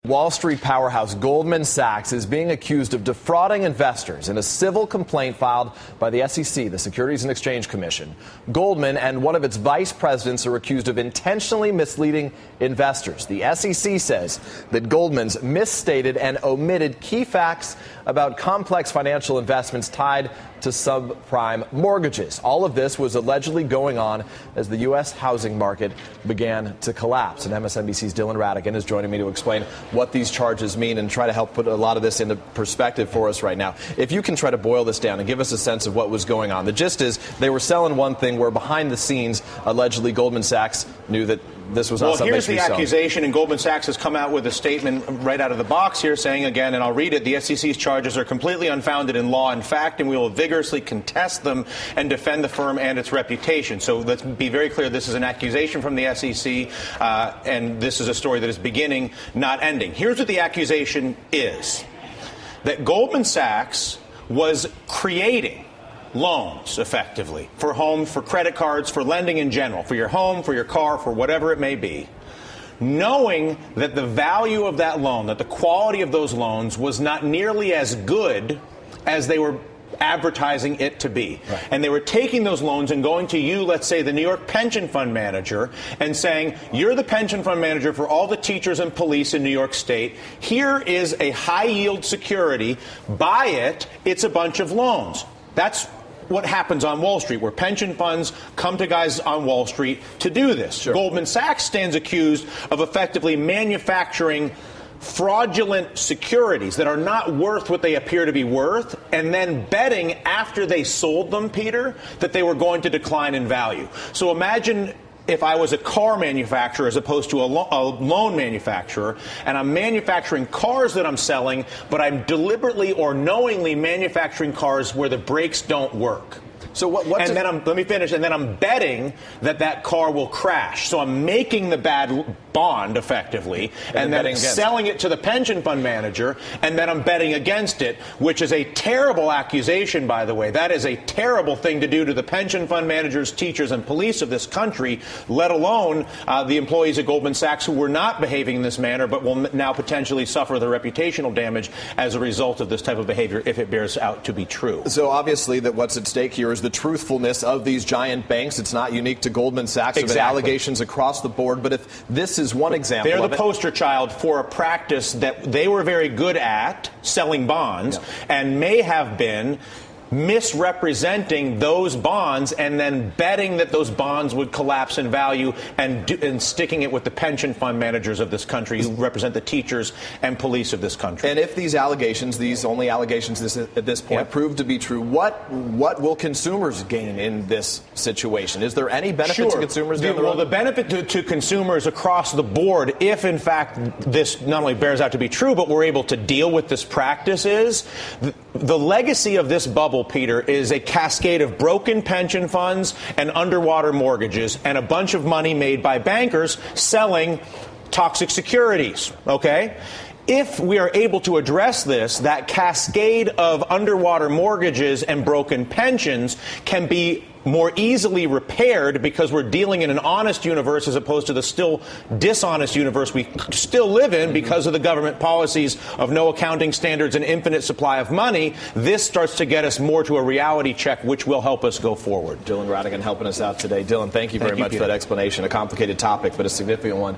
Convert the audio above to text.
Wall Street powerhouse Goldman Sachs is being accused of defrauding investors in a civil complaint filed by the SEC, the Securities and Exchange Commission. Goldman and one of its vice presidents are accused of intentionally misleading investors. The SEC says that Goldman's misstated and omitted key facts about complex financial investments tied to subprime mortgages. All of this was allegedly going on as the U.S. housing market began to collapse. And MSNBC's Dylan Ratigan is joining me to explain what these charges mean and try to help put a lot of this into perspective for us right now. If you can try to boil this down and give us a sense of what was going on. The gist is they were selling one thing where behind the scenes, allegedly Goldman Sachs knew that this was not something here's the accusation, and Goldman Sachs has come out with a statement right out of the box here saying, again, and I'll read it, the SEC's charges are completely unfounded in law and fact, and we will vigorously contest them and defend the firm and its reputation. So let's be very clear, this is an accusation from the SEC, and this is a story that is beginning, not ending. Here's what the accusation is, that Goldman Sachs was creating loans, effectively, for homes, for credit cards, for lending in general, for your home, for your car, for whatever it may be, knowing that the value of that loan, that the quality of those loans was not nearly as good as they were advertising it to be. Right. And they were taking those loans and going to you, let's say the New York pension fund manager, and saying, you're the pension fund manager for all the teachers and police in New York State. Here is a high yield security. Buy it. It's a bunch of loans. That's what happens on Wall Street, where pension funds come to guys on Wall Street to do this. Sure. Goldman Sachs stands accused of effectively manufacturing fraudulent securities that are not worth what they appear to be worth, and then betting after they sold them, Peter, that they were going to decline in value. So imagine if I was a car manufacturer as opposed to a loan manufacturer, and I'm manufacturing cars that I'm selling, but I'm deliberately or knowingly manufacturing cars where the brakes don't work. So let me finish. And then I'm betting that that car will crash. So I'm making the bad bond effectively, and then selling it to the pension fund manager, and then I'm betting against it, which is a terrible accusation, by the way. That is a terrible thing to do to the pension fund managers, teachers, and police of this country, let alone the employees at Goldman Sachs who were not behaving in this manner, but will now potentially suffer the reputational damage as a result of this type of behavior if it bears out to be true. So obviously that what's at stake here is the truthfulness of these giant banks. It's not unique to Goldman Sachs. Exactly. There have been allegations across the board. But if this is one example, they're the poster child for a practice that they were very good at, selling bonds, and may have been misrepresenting those bonds and then betting that those bonds would collapse in value and sticking it with the pension fund managers of this country who represent the teachers and police of this country. And if these allegations, these only allegations at this point, prove to be true, what will consumers gain in this situation? Is there any benefit to consumers down the road? Well, the benefit to consumers across the board, if in fact this not only bears out to be true, but we're able to deal with this practice, is the legacy of this bubble, Peter, is a cascade of broken pension funds and underwater mortgages and a bunch of money made by bankers selling toxic securities, okay? If we are able to address this, that cascade of underwater mortgages and broken pensions can be more easily repaired because we're dealing in an honest universe as opposed to the still dishonest universe we still live in because of the government policies of no accounting standards and infinite supply of money. This starts to get us more to a reality check, which will help us go forward. Dylan Ratigan helping us out today. Dylan, thank you very much for that explanation. A complicated topic, but a significant one.